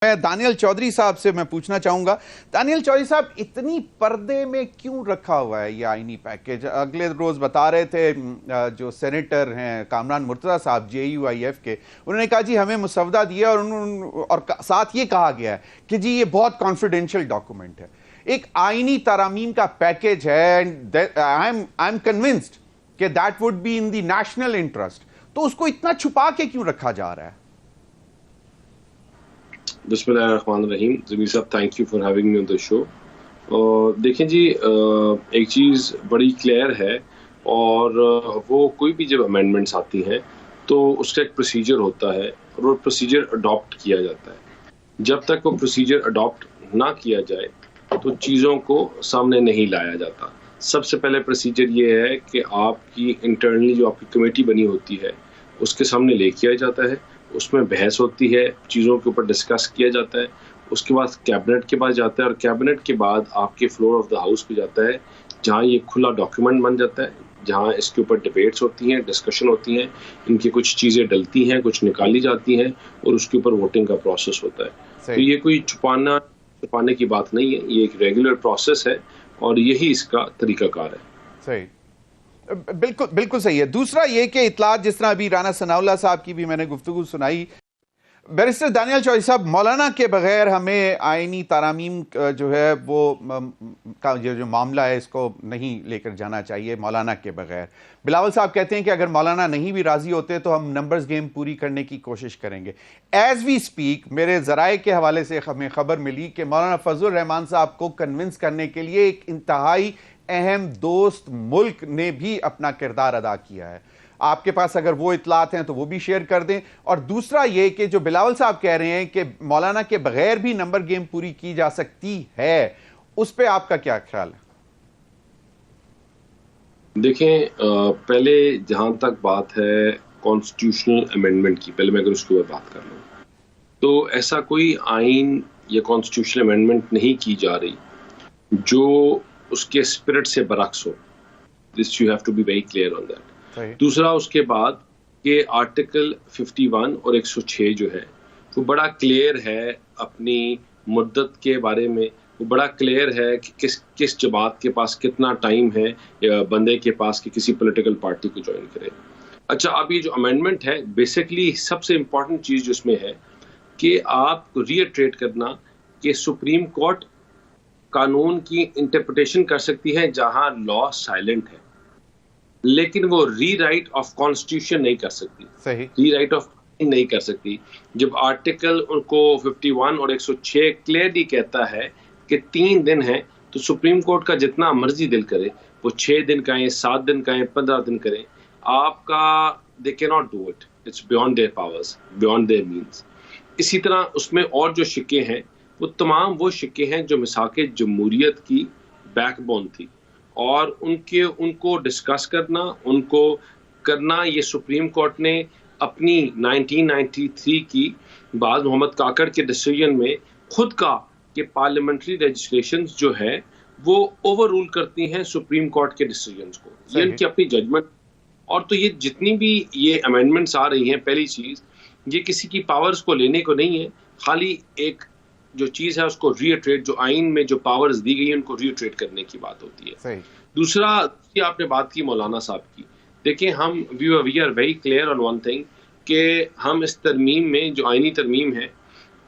میں دانیل چودھری صاحب سے میں پوچھنا چاہوں گا، دانیل چودھری صاحب اتنی پردے میں کیوں رکھا ہوا ہے یہ آئینی پیکیج؟ اگلے روز بتا رہے تھے جو سینیٹر ہیں کامران مرتضیٰ صاحب JUIF کے، انہوں نے کہا جی ہمیں مسودہ دیا اور ساتھ یہ کہا گیا ہے کہ جی یہ بہت کانفیڈینشیل ڈاکومنٹ ہے، ایک آئینی ترامیم کا پیکیج ہے، آئی ایم کنونسڈ کہ that would be in the national interest, تو اس کو اتنا چھپا کے کیوں رکھا جا رہا ہے؟ بسم اللہ الرحمن الرحیم. ضمیر صاحب thank you for having me on the show. دیکھیں جی، ایک چیز بڑی کلیئر ہے، اور وہ کوئی بھی جب امینڈمنٹس آتی ہیں تو اس کا ایک پروسیجر ہوتا ہے اور وہ پروسیجر اڈاپٹ کیا جاتا ہے. جب تک وہ پروسیجر اڈاپٹ نہ کیا جائے تو چیزوں کو سامنے نہیں لایا جاتا. سب سے پہلے پروسیجر یہ ہے کہ آپ کی انٹرنلی جو آپ کی کمیٹی بنی ہوتی ہے اس کے سامنے لے کے آیا جاتا ہے، اس میں بحث ہوتی ہے، چیزوں کے اوپر ڈسکس کیا جاتا ہے، اس کے بعد کیبنٹ کے پاس جاتا ہے، اور کیبنٹ کے بعد آپ کے فلور آف دا ہاؤس پہ جاتا ہے، جہاں یہ کھلا ڈاکیومنٹ بن جاتا ہے، جہاں اس کے اوپر ڈیبیٹس ہوتی ہیں، ڈسکشن ہوتی ہیں، ان کی کچھ چیزیں ڈلتی ہیں، کچھ نکالی جاتی ہیں، اور اس کے اوپر ووٹنگ کا پروسیس ہوتا ہے. تو یہ کوئی چھپانے کی بات نہیں ہے، یہ ایک ریگولر پروسیس ہے اور یہی اس کا طریقہ کار ہے. صحیح، بالکل صحیح ہے. دوسرا یہ کہ اطلاعات جس طرح ابھی رانا ثناءاللہ صاحب کی بھی میں نے گفتگو سنائی، بیرسٹر دانیل چودھری صاحب، مولانا کے بغیر ہمیں آئینی ترامیم جو ہے وہ کا جو معاملہ ہے اس کو نہیں لے کر جانا چاہیے مولانا کے بغیر. بلاول صاحب کہتے ہیں کہ اگر مولانا نہیں بھی راضی ہوتے تو ہم نمبرز گیم پوری کرنے کی کوشش کریں گے. ایز وی اسپیک میرے ذرائع کے حوالے سے ہمیں خبر ملی کہ مولانا فضل الرحمان صاحب کو کنونس کرنے کے لیے ایک انتہائی اہم دوست ملک نے بھی اپنا کردار ادا کیا ہے. آپ کے پاس اگر وہ اطلاعات ہیں تو وہ بھی شیئر کر دیں. اور دوسرا یہ کہ جو بلاول صاحب کہہ رہے ہیں کہ مولانا کے بغیر بھی نمبر گیم پوری کی جا سکتی ہے، اس پہ آپ کا کیا خیال ہے؟ دیکھیں، پہلے جہاں تک بات ہے کانسٹیٹیوشنل امینڈمنٹ کی، پہلے میں اگر اس کے اوپر بات کر لوں تو ایسا کوئی آئین یا کانسٹیٹیوشنل امینڈمنٹ نہیں کی جا رہی جو اس کے اسپرٹ سے برعکس ہو. This you have to be very clear on that. دوسرا اس کے بعد کہ آرٹیکل 51 اور 106 جو ہے وہ بڑا کلیئر ہے اپنی مدت کے بارے میں، وہ بڑا کلیئر ہے کہ کس جماعت کے پاس کتنا ٹائم ہے یا بندے کے پاس کہ کسی پولیٹیکل پارٹی کو جوائن کرے. اچھا، اب یہ جو امینڈمنٹ ہے بیسکلی سب سے امپورٹنٹ چیز جو اس میں ہے کہ آپ کو ری ایٹریٹ کرنا کہ سپریم کورٹ قانون کی انٹرپریٹیشن کر سکتی ہے جہاں لا سائلنٹ ہے، لیکن وہ ری رائٹ آف کانسٹیٹیوشن نہیں کر سکتی. صحیح، ری رائٹ آف نہیں کر سکتی. جب آرٹیکل ان کو 51 اور 106 کلیئرلی کہتا ہے کہ 3 دن ہیں تو سپریم کورٹ کا جتنا مرضی دل کرے، وہ 6 دن کہیں، 7 دن کہیں، 15 دن کریں، آپ کا دے کی not do it. It's beyond their powers, beyond their means. اسی طرح اس میں اور جو شکے ہیں وہ تمام وہ شکے ہیں جو میثاق جمہوریت کی بیک بون تھی، اور ان کو ڈسکس کرنا، ان کو کرنا، یہ سپریم کورٹ نے اپنی 1993 کی بعد محمد کاکڑ کے ڈیسیژن میں خود کا کہ پارلیمنٹری لیجسلیشن جو ہے وہ اوور رول کرتی ہیں سپریم کورٹ کے ڈیسیژنز کو. یہ ان کی اپنی ججمنٹ. اور تو یہ جتنی بھی یہ امینڈمنٹس آ رہی ہیں، پہلی چیز یہ کسی کی پاورز کو لینے کو نہیں ہے، خالی ایک جو چیز ہے اس کو ری ایٹریٹ، جو آئین میں جو پاورز دی گئی ہیں ان کو ری ایٹریٹ کرنے کی بات ہوتی ہے. دوسرا آپ نے بات کی مولانا صاحب کی. دیکھیں، ہم we are very clear on one thing کہ ہم اس ترمیم میں جو آئینی ترمیم ہے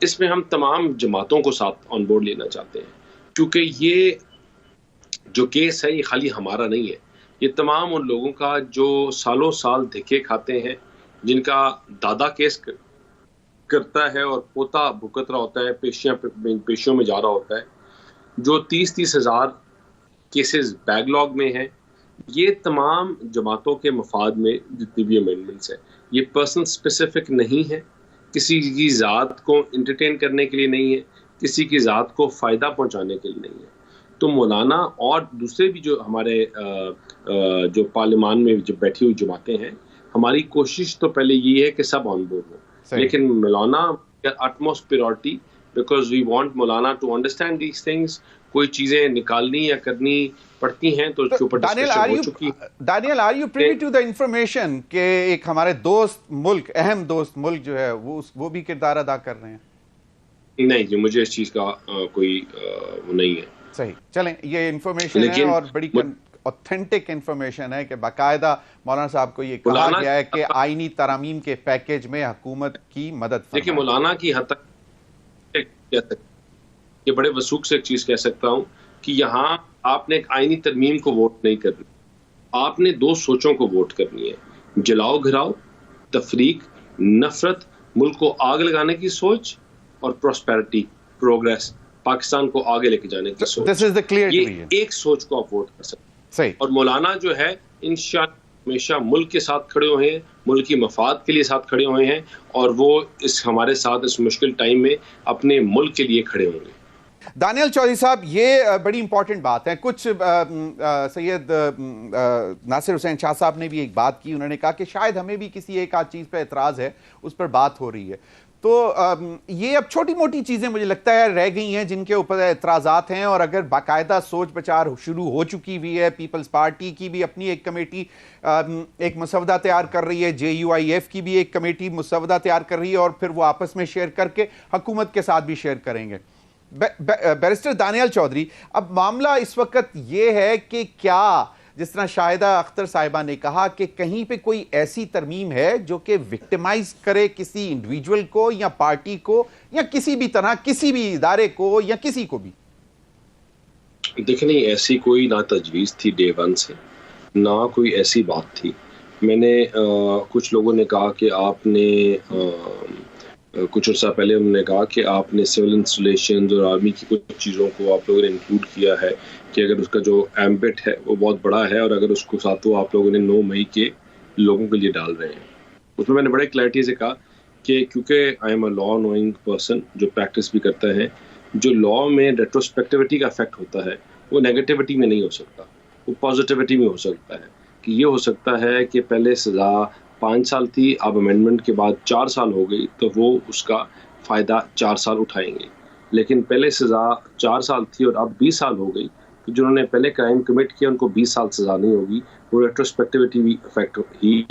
اس میں ہم تمام جماعتوں کو ساتھ آن بورڈ لینا چاہتے ہیں، کیونکہ یہ جو کیس ہے یہ خالی ہمارا نہیں ہے، یہ تمام ان لوگوں کا جو سالوں سال دھکے کھاتے ہیں، جن کا دادا کیس کرتا ہے اور پوتا بھگت رہا ہوتا ہے، پیشیوں میں جا رہا ہوتا ہے، جو 30 ہزار کیسز بیک لاگ میں ہیں. یہ تمام جماعتوں کے مفاد میں جتنی بھی امینڈمنٹس ہیں یہ پرسن اسپیسیفک نہیں ہے، کسی کی ذات کو انٹرٹین کرنے کے لیے نہیں ہے، کسی کی ذات کو فائدہ پہنچانے کے لیے نہیں ہے. تو مولانا اور دوسرے بھی جو ہمارے جو پارلیمان میں جو بیٹھی ہوئی جماعتیں ہیں، ہماری کوشش تو پہلے یہ ہے کہ سب آن بورڈ ہو، لیکن مولانا utmost priority because we want Maulana to understand these things. کوئی چیزیں نکالنی یا کرنی پڑتی ہیں تو اس کے اوپر ڈسکشن ہو چکی. دانیل، are you privy to the information کہ ایک ہمارے دوست ملک، اہم دوست ملک جو ہے وہ بھی کردار ادا کر رہے ہیں؟ نہیں جی، مجھے اس چیز کا کوئی وہ نہیں ہے. صحیح. چلیں یہ انفارمیشن ہے اور بڑی اوتھینٹک انفارمیشن ہے کہ باقاعدہ مولانا صاحب کو یہ کہا گیا ہے کہ آئینی ترامیم کے پیکیج میں حکومت کی مدد فرمائے. دیکھیں مولانا کی حد تک یہ بڑے وثوق سے ایک چیز کہہ سکتا ہوں کہ یہاں آپ نے ایک آئینی ترمیم کو ووٹ نہیں کرنی، آپ نے دو سوچوں کو ووٹ کرنی ہے: جلاؤ گھراؤ، تفریق، نفرت، ملک کو آگ لگانے کی سوچ، اور پراسپیرٹی، پروگریس، پاکستان کو آگے لے کے جانے کی سوچ. یہ ایک سوچ کو آپ ووٹ کر سکتے ہیں. اور مولانا جو ہے انشاءاللہ ہمیشہ ملک کے ساتھ کھڑے ہوئے ہیں، ملک کی مفاد کے لیے ساتھ کھڑے ہوئے ہیں، اور وہ ہمارے ساتھ اس مشکل ٹائم میں اپنے ملک کے لیے کھڑے ہوں گے. دانیال چودھری صاحب یہ بڑی امپورٹنٹ بات ہے. کچھ سید ناصر حسین شاہ صاحب نے بھی ایک بات کی، انہوں نے کہا کہ شاید ہمیں بھی کسی ایک آدھ چیز پہ اعتراض ہے، اس پر بات ہو رہی ہے. تو یہ اب چھوٹی موٹی چیزیں مجھے لگتا ہے رہ گئی ہیں جن کے اوپر اعتراضات ہیں، اور اگر باقاعدہ سوچ بچار شروع ہو چکی ہوئی ہے، پیپلز پارٹی کی بھی اپنی ایک کمیٹی ایک مسودہ تیار کر رہی ہے، JUIF کی بھی ایک کمیٹی مسودہ تیار کر رہی ہے، اور پھر وہ آپس میں شیئر کر کے حکومت کے ساتھ بھی شیئر کریں گے. بیرسٹر دانیال چودھری، اب معاملہ اس وقت یہ ہے کہ کیا جس طرح شاہدہ اختر صاحبہ نے کہا کہ کہیں پہ کوئی ایسی ترمیم ہے جو کہ وکٹمائز کرے کسی انڈیویجول کو یا پارٹی کو یا کسی بھی طرح کسی بھی ادارے کو یا کسی کو بھی؟ دیکھیں نہیں، ایسی کوئی نہ تجویز تھی ڈے ون سے، نہ کوئی ایسی بات تھی. میں نے کچھ لوگوں نے کہا کہ آپ نے کچھ عرصہ پہلے انہوں نے کہا کہ آپ نے سول انسٹالیشنز اور آرمی کی کچھ چیزوں کو آپ لوگوں نے انکلوڈ کیا ہے کہ اگر اس کا جو ایمبٹ ہے وہ بہت بڑا ہے، اور اگر اس کو ساتھ وہ آپ لوگوں نے 9 مئی کے لوگوں کے لیے ڈال رہے ہیں. اس میں نے بڑے کلیئرٹی سے کہا کہ کیونکہ I am a law knowing person جو پریکٹس بھی کرتا ہے، جو لا میں ریٹروسپیکٹیوٹی کا افیکٹ ہوتا ہے وہ نیگیٹیوٹی میں نہیں ہو سکتا، وہ پازیٹیوٹی میں ہو سکتا ہے. کہ یہ ہو سکتا ہے کہ پہلے سزا 5 سال تھی، اب امینڈمنٹ کے بعد 4 سال ہو گئی، تو وہ اس کا فائدہ 4 سال اٹھائیں گے. لیکن پہلے سزا 4 سال تھی اور اب 20 سال ہو گئی، تو جنہوں نے پہلے کرائم کمٹ کیا ان کو 20 سال سزا نہیں ہوگی، وہ ریٹروسپیکٹیوٹی بھی افیکٹ ہی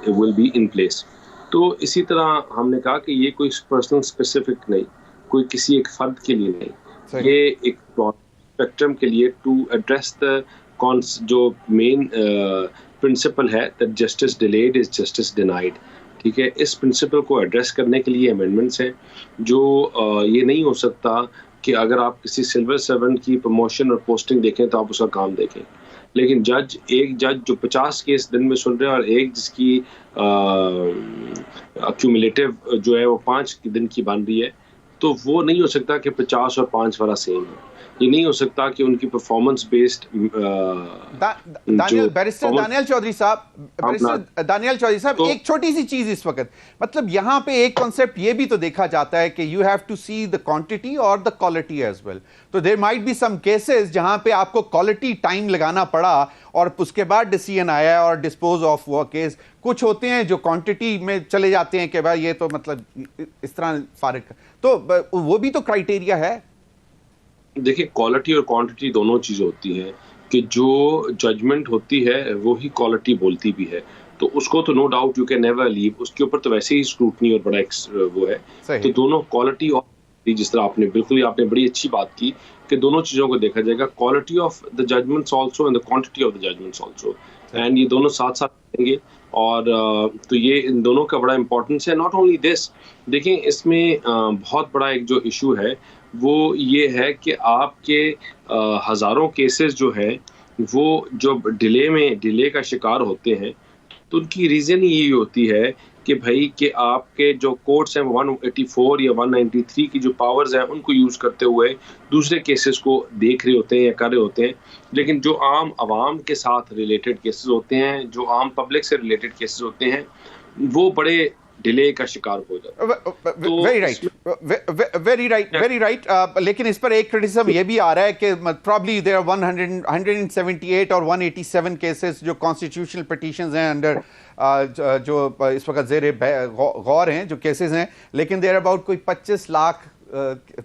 ول بی ان پلیس. تو اسی طرح ہم نے کہا کہ یہ کوئی پرسنل اسپیسیفک نہیں، کوئی کسی ایک فرد کے لیے نہیں، یہ ایک اسپیکٹرم کے لیے ٹو ایڈریس دا جو مین پرنسپل ہے that justice delayed is justice denied. ٹھیک ہے، اس پرنسپل کو ایڈریس کرنے کے لیے امینڈمنٹس ہیں. جو یہ نہیں ہو سکتا کہ اگر آپ کسی سلور سرونٹ کی پروموشن اور پوسٹنگ دیکھیں تو آپ اس کا کام دیکھیں، لیکن ایک جج جو 50 کیس دن میں سن رہے ہیں اور ایک جس کی ایکیومولیٹو جو ہے وہ 5 دن کی بن رہی ہے، تو وہ نہیں ہو سکتا کہ 50 اور 5 والا سیم ہو. یہ نہیں ہو سکتا کہ ان کی performance based barrister Daniyal Chaudhry صاحب ایک چھوٹی سی چیز اس وقت، مطلب یہاں پہ ایک کانسیپٹ یہ بھی تو دیکھا جاتا ہے کہ you have to see the quantity اور دا کوالٹی ایز ویل. تو there might be some cases جہاں پہ آپ کو کوالٹی ٹائم لگانا پڑا اور اس کے بعد ڈیسیژن آیا اور ڈسپوز آف ہوا کیس. کچھ ہوتے ہیں جو کوانٹٹی میں چلے جاتے ہیں کہ بھائی یہ تو مطلب اس طرح فارغ، تو وہ بھی تو کرائٹیریا ہے. دیکھیں کوالٹی اور کوانٹٹی دونوں چیزیں ہوتی ہیں، کہ جو ججمنٹ ہوتی ہے وہی کوالٹی بولتی بھی ہے. تو اس کو تو no doubt you can never leave, اس کے اوپر تو ویسے ہی اسکروٹنی اور بڑا وہ ہے. تو دونوں کوالٹی اور جس طرح آپ نے بڑی اچھی بات کی کہ دونوں چیزوں کو دیکھا جائے گا، quality of the judgements also and the quantity of the judgements also, and یہ دونوں ساتھ ساتھ رہیں گے. اور تو یہ ان دونوں کا بڑا امپورٹنس ہے. ناٹ اونلی دس، دیکھیں اس میں بہت بڑا ایک جو ایشو ہے وہ یہ ہے کہ آپ کے ہزاروں کیسز جو ہے وہ جو ڈیلے کا شکار ہوتے ہیں، تو ان کی ریزن یہی ہوتی ہے کہ بھائی کہ آپ کے جو کورٹس ہیں 184 یا 193 کی جو پاورز ہیں ان کو یوز کرتے ہوئے دوسرے کیسز کو دیکھ رہے ہوتے ہیں یا کر رہے ہوتے ہیں. لیکن جو عام عوام کے ساتھ ریلیٹڈ کیسز ہوتے ہیں، جو عام پبلک سے ریلیٹڈ کیسز ہوتے ہیں، وہ بڑے ڈیلے کا شکار ہو جاتا ہے. Very right. لیکن اس پر ایک کرٹیسزم یہ بھی آ رہا ہے کہ پرابلی دیر آر 178 اور 187 کیسز جو کانسٹیٹیوشنل پٹیشنز ہیں انڈر جو اس وقت زیر غور ہیں جو کیسز ہیں، لیکن دیر اباؤٹ کوئی 25 لاکھ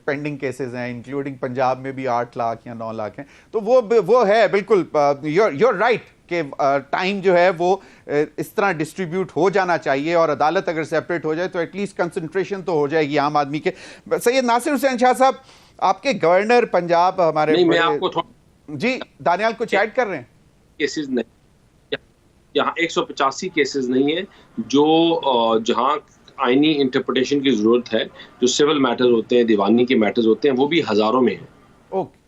پینڈنگ کیسز ہیں، انکلوڈنگ پنجاب میں بھی 8 لاکھ یا 9 لاکھ ہیں. تو وہ ہے بالکل یور رائٹ کہ ٹائم جو ہے وہ اس طرح ڈسٹریبیوٹ ہو جانا چاہیے، اور عدالت اگر سیپریٹ ہو جائے تو ایٹ لیسٹ کنسنٹریشن تو ہو جائے گی عام آدمی کے. سید ناصر حسین شاہ صاحب، آپ کے گورنر پنجاب ہمارے نہیں، میں آپ کو جی دانیال کچھ ایڈ کر رہے ہیں؟ کیسز نہیں، یہاں 185 کیسز نہیں ہیں جو جہاں آئینی انٹرپریٹیشن کی ضرورت ہے. جو سول میٹر ہوتے ہیں، دیوانی کے میٹرز ہوتے ہیں، وہ بھی ہزاروں میں ہیں. اوکے.